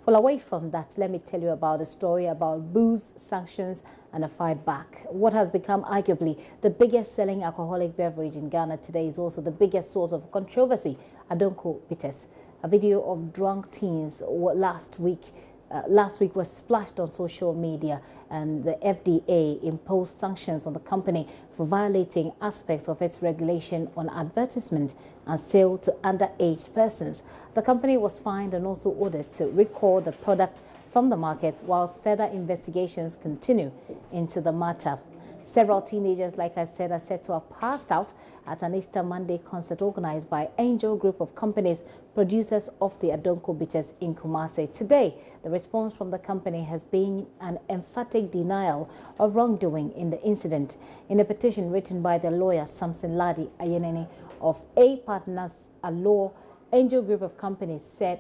Well, away from that, let me tell you about a story about booze, sanctions, and a fight back. What has become arguably the biggest selling alcoholic beverage in Ghana today is also the biggest source of controversy, Adonko Bitters. A video of drunk teens last week was splashed on social media, and the FDA imposed sanctions on the company for violating aspects of its regulation on advertisement and sale to underage persons. The company was fined and also ordered to recall the product from the market whilst further investigations continue into the matter. Several teenagers, like I said, are said to have passed out at an Easter Monday concert organized by Angel Group of Companies, producers of the Adonko Bitters in Kumasi. Today, the response from the company has been an emphatic denial of wrongdoing in the incident. In a petition written by the lawyer Samson Ladi Ayenene of A Partners, a law, Angel Group of Companies said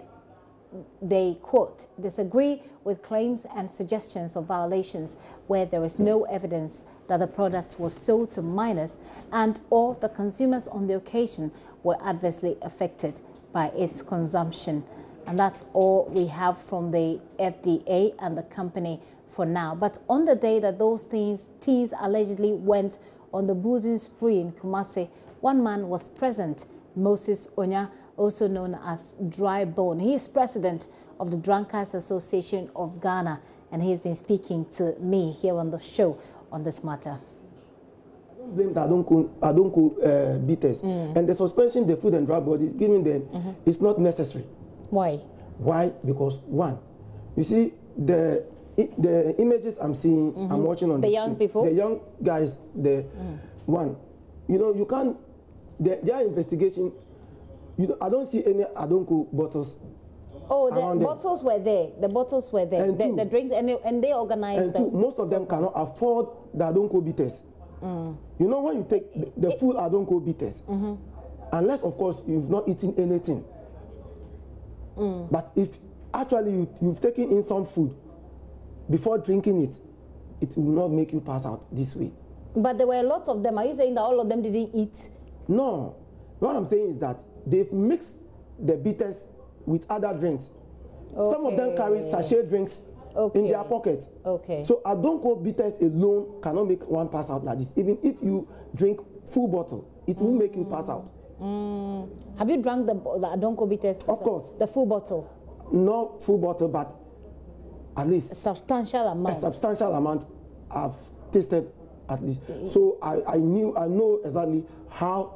they, quote, disagree with claims and suggestions of violations where there is no evidence that the product was sold to minors and or the consumers on the occasion were adversely affected by its consumption. And that's all we have from the FDA and the company for now. But on the day that those teens allegedly went on the boozing spree in Kumasi, one man was present, Moses Onya, also known as Dry Bone. He is president of the Drunkards Association of Ghana, and he's been speaking to me here on the show on this matter. I don't blame the Adonko Bitters, and the suspension the Food and Drug Board is giving them is not necessary. Why? Why? Because one, you see the images I'm seeing, I'm watching on the young screen, people, the young guys, one, you know, you can't. Their investigation. I don't see any Adonko bottles. Oh, the bottles were there. The bottles were there. The drinks, and they organized them. Most of them cannot afford the Adonko Bitters. You know, when you take the full Adonko Bitters, unless, of course, you've not eaten anything. But if actually you've taken in some food before drinking it, it will not make you pass out this way. But there were a lot of them. Are you saying that all of them didn't eat? No. What I'm saying is that they've mixed the bitters with other drinks. Okay. Some of them carry sachet drinks in their pocket. Okay. So Adonko Bitters alone cannot make one pass out like this. Even if you drink full bottle, it will make you pass out. Have you drunk the Adonko Bitters? Of course. The full bottle? Not full bottle, but at least a substantial amount. A substantial amount I've tasted at least. So I know exactly how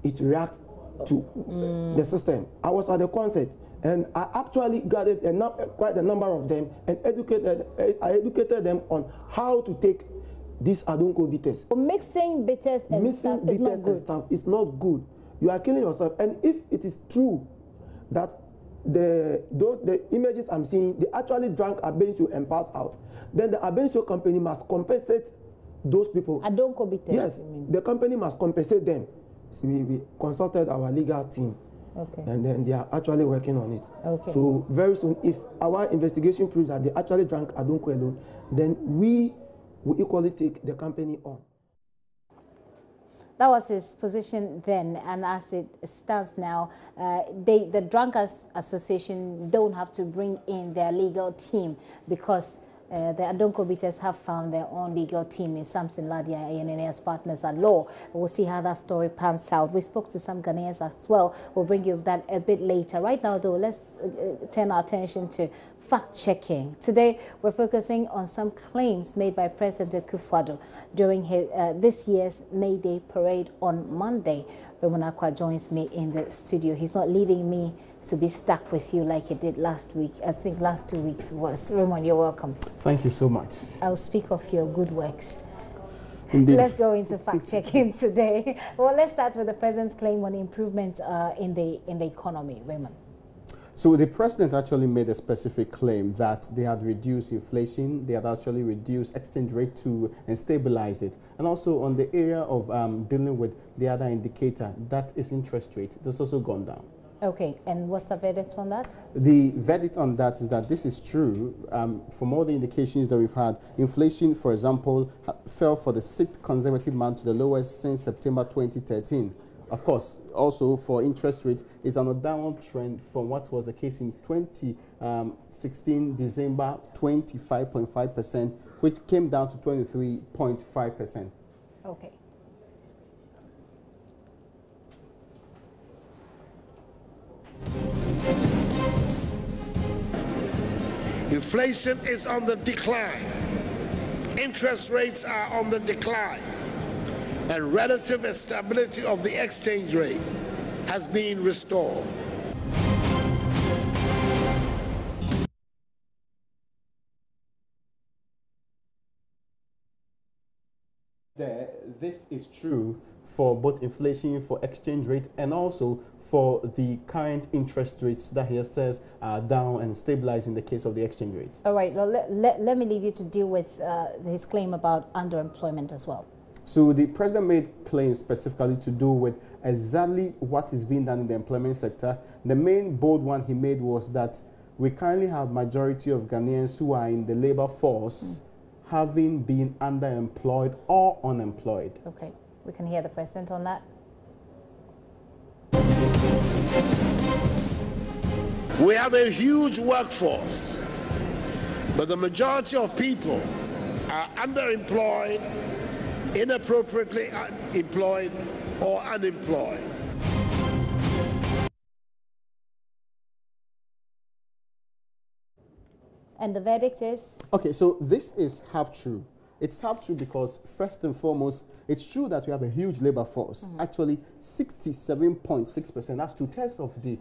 it reacts to the system. I was at the concert and I actually gathered quite a number of them and I educated them on how to take these Adonko Bitters. Mixing bitters and stuff is not good. It's not good. You are killing yourself. And if it is true that the images I'm seeing, they actually drank Abenço and passed out, then the Abenço company must compensate those people. Adonko Bitters? Yes, the company must compensate them. So we consulted our legal team, and then they are actually working on it. Okay. So very soon, if our investigation proves that they actually drank Adonko alone, then we will equally take the company on. That was his position then, and as it stands now, the Drunkards Association don't have to bring in their legal team because the Adonko Bitters have found their own legal team in Samson Ladi Ayenene as partners at law. We'll see how that story pans out. We spoke to some Ghanaians as well. We'll bring you that a bit later. Right now, though, let's turn our attention to fact-checking. Today, we're focusing on some claims made by President Akufo-Addo during his, this year's May Day parade on Monday. Raymond Akwa joins me in the studio. He's not leaving me to be stuck with you like he did last week. I think last 2 weeks was. Raymond, you're welcome. Thank you so much. I'll speak of your good works. Indeed. Let's go into fact-checking today. Well, let's start with the president's claim on improvement in the economy. Raymond. So the president actually made a specific claim that they had reduced inflation, they had actually reduced exchange rate and stabilize it. And also on the area of dealing with the other indicator, that is interest rate, that's also gone down. Okay, and what's the verdict on that? The verdict on that is that this is true. From all the indications that we've had, inflation, for example, fell for the 6th consecutive month to the lowest since September 2013. Of course, also for interest rate, is on a downward trend from what was the case in 2016 December, 25.5%, which came down to 23.5%. Okay. Inflation is on the decline. Interest rates are on the decline. And relative stability of the exchange rate has been restored. This is true for both inflation, for exchange rate, and also for the current interest rates that he says are down and stabilized in the case of the exchange rate. All right, well, let me leave you to deal with his claim about underemployment as well. So the president made claims specifically to do with exactly what is being done in the employment sector. The main bold one he made was that we currently have majority of Ghanaians who are in the labor force having been underemployed or unemployed. Okay, we can hear the president on that. We have a huge workforce, but the majority of people are underemployed, inappropriately employed, or unemployed. And the verdict is? Okay, so this is half true. It's half true because, first and foremost, it's true that we have a huge labor force. Actually, 67.6%, that's 2/3 of the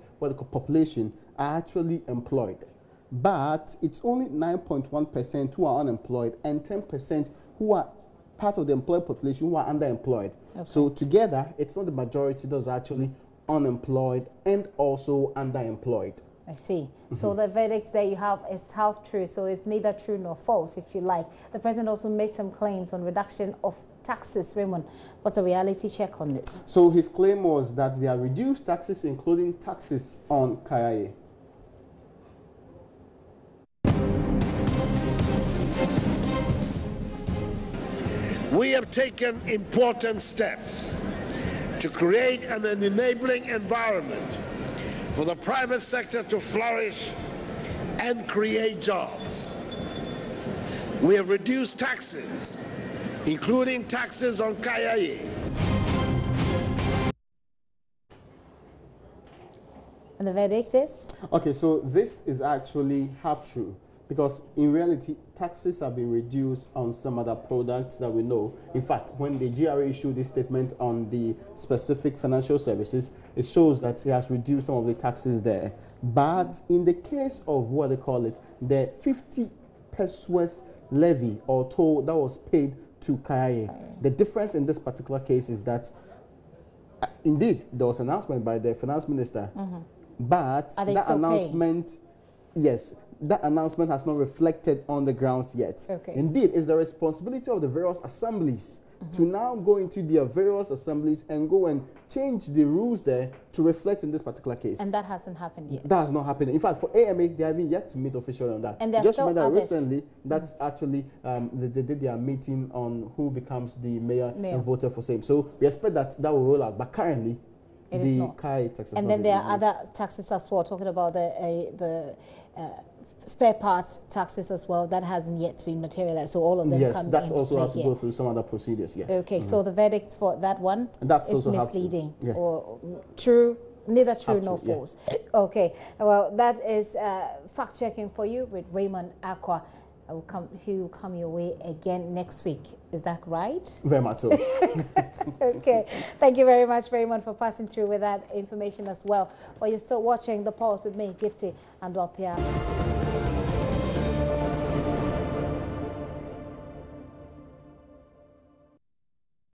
population, are actually employed. But it's only 9.1% who are unemployed and 10% who are part of the employed population who are underemployed. Okay. So together, it's not the majority that's actually unemployed and also underemployed. I see. So the verdict that you have is half true, so it's neither true nor false, if you like. The president also made some claims on reduction of taxes. Raymond, what's a reality check on this? So his claim was that there are reduced taxes, including taxes on Kayaye. We have taken important steps to create an enabling environment for the private sector to flourish and create jobs. We have reduced taxes, including taxes on Kayaye. And the verdict is? Okay, so this is actually half true, because in reality, taxes have been reduced on some other products that we know. In fact, when the GRA issued this statement on the specific financial services, it shows that it has reduced some of the taxes there. But in the case of what they call it, the 50 pesos levy or toll that was paid to Kayaye, the difference in this particular case is that indeed there was an announcement by the finance minister, but that announcement, yes, that announcement has not reflected on the grounds yet. Okay. Indeed, it's the responsibility of the various assemblies to now go into their various assemblies and go and change the rules there to reflect in this particular case. And that hasn't happened yet. That has not happened. In fact, for AMA, they haven't yet to meet officially on that. And just remember recently that actually they did their meeting on who becomes the mayor. And voted for same. So we expect that that will roll out. But currently, the Kai taxes. And then there are other taxes as well. Talking about the spare parts taxes as well, that hasn't yet been materialized. So all of them. Yes, that's also have to go through some other procedures. Yes. Okay, so the verdict for that one that's is also misleading or true, neither true nor false. Yeah. Okay, well that is fact checking for you with Raymond Akwa. He will come your way again next week. Is that right? Very much so. Okay. Thank you very much, Raymond, for passing through with that information as well. While you're still watching The Pulse with me, Gifty and Dwapia.